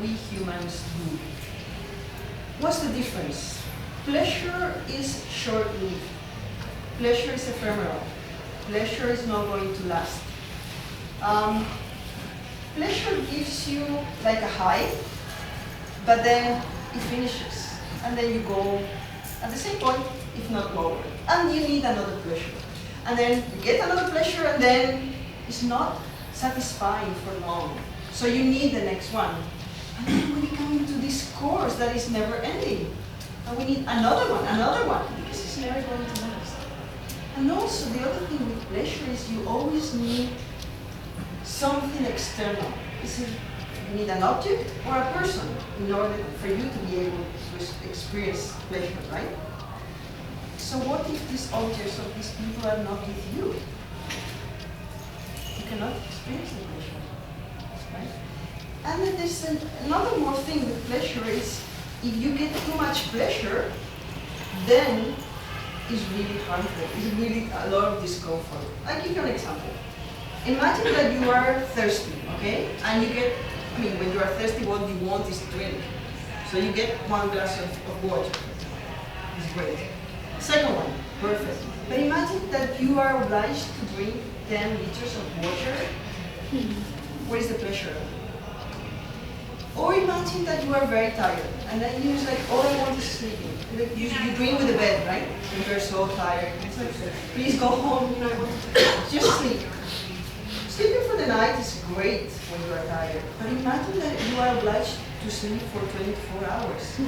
we humans do. What's the difference? Pleasure is short-lived. Pleasure is ephemeral. Pleasure is not going to last. Pleasure gives you like a high, but then it finishes. And then you go at the same point, if not lower. And you need another pleasure. And then you get another pleasure, and then it's not satisfying for long. So you need the next one. And then we come into this course that is never ending. And we need another one, because it's never going to last. And also, the other thing with pleasure is you always need something external. You need an object or a person in order for you to be able to experience pleasure, right? So what if these objects or these people are not with you? You cannot experience the pleasure, right? And then there's another more thing with pleasure is, if you get too much pleasure, then it's really harmful. It's really a lot of discomfort. I'll give you an example. Imagine that you are thirsty, okay? And you get, when you are thirsty, what you want is drink. So you get 1 glass of water. It's great. Second one, perfect. But imagine that you are obliged to drink 10 liters of water. Where is the pleasure? Or imagine that you are very tired, and then you're like, all I want is sleeping. Like you dream with the bed, right? And you're so tired. It's like, please go home, I want to just sleep. Sleeping for the night is great when you are tired, but imagine that you are obliged to sleep for 24 hours.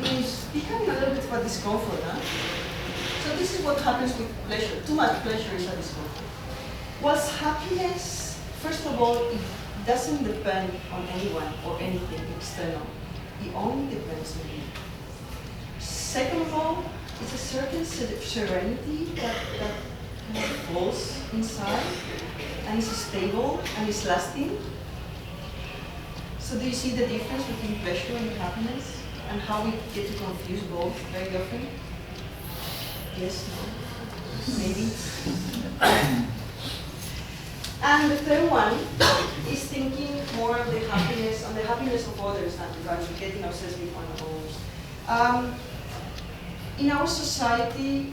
It's becoming a little bit of a discomfort, huh? So this is what happens with pleasure. Too much pleasure is a discomfort. What's happiness? First of all, it doesn't depend on anyone or anything external. It only depends on you. Second of all, it's a certain serenity that kind of falls inside and is stable and is lasting. So do you see the difference between pleasure and happiness and how we get to confuse both very often? Yes, no, maybe. And the third one is thinking more of the happiness, on the happiness of others rather than getting obsessed with our own. In our society,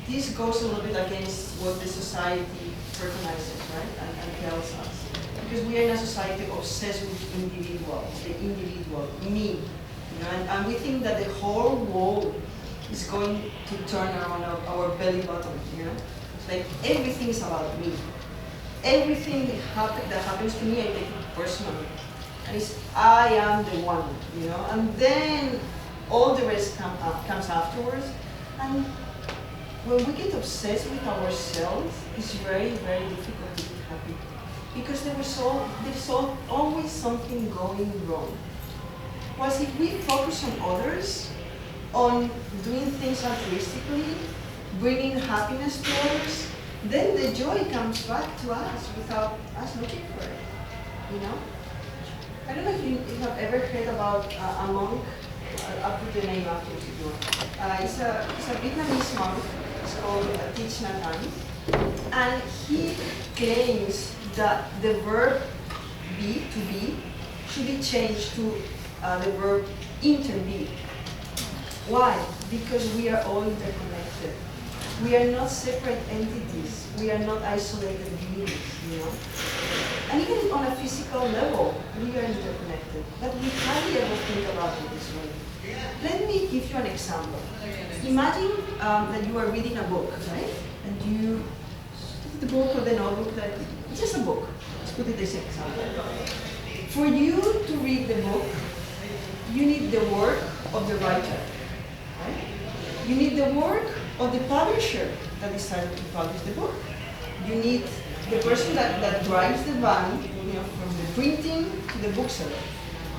this goes a little bit against what the society recognizes, right, and tells us. Because we are in a society obsessed with individuals, the individual, me. And we think that the whole world is going to turn around our belly button, It's like everything is about me. Everything that happens to me, I take it personally. And it's, I am the one, And then all the rest comes afterwards. And when we get obsessed with ourselves, it's very, very difficult to be happy. Because there's always something going wrong. Whereas if we focus on others, on doing things altruistically, bringing happiness to others, then the joy comes back to us without us looking for it, I don't know if you have ever heard about a monk. I'll put the name after if you want. It's a Vietnamese monk. It's called Thich Nhat Hanh. And he claims that the verb be, to be, should be changed to the verb interbe. Why? Because we are all interconnected. We are not separate entities. We are not isolated beings, And even on a physical level, we are interconnected. But we hardly ever think about it this way. Let me give you an example. Imagine that you are reading a book, right? And you, the book or the notebook, it's just a book. Let's put it this example. For you to read the book, you need the work of the writer, right? You need the work of the publisher that decided to publish the book. You need the person that drives the van, from the printing to the bookseller.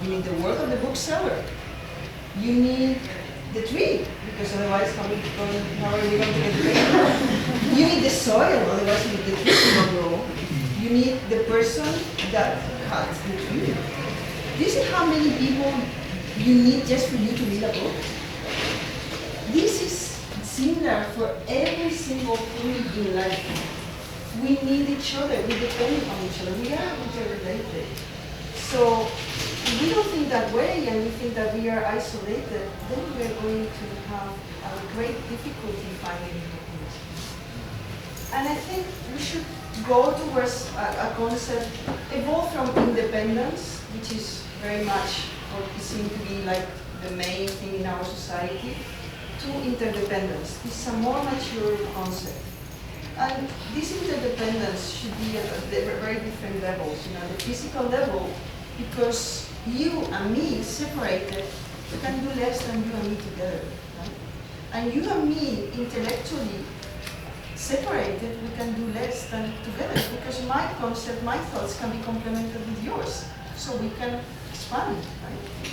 You need the work of the bookseller. You need the tree, because otherwise how are we going to get the paper? You need the soil, otherwise the tree will not grow. You need the person that cuts the tree. Do you see how many people you need just for you to read a book? This is similar for every single thing in life. We need each other, we depend on each other, we are interrelated. So we don't think that way and we think that we are isolated, then we're going to have a great difficulty finding happiness. And I think we should go towards a concept, evolve from independence, which is very much what we seem to be like the main thing in our society, to interdependence. This is a more mature concept. And this interdependence should be at very different levels. You know, the physical level, because you and me separated, we can do less than you and me together. Right? And you and me intellectually separated, we can do less than together, because my concept, my thoughts can be complemented with yours. So we can expand, right?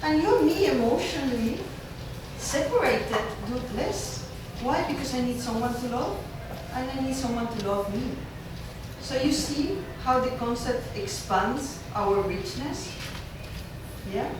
And you and me emotionally separated do less. Why? Because I need someone to love, and I need someone to love me. So you see how the concept expands our richness? Yeah?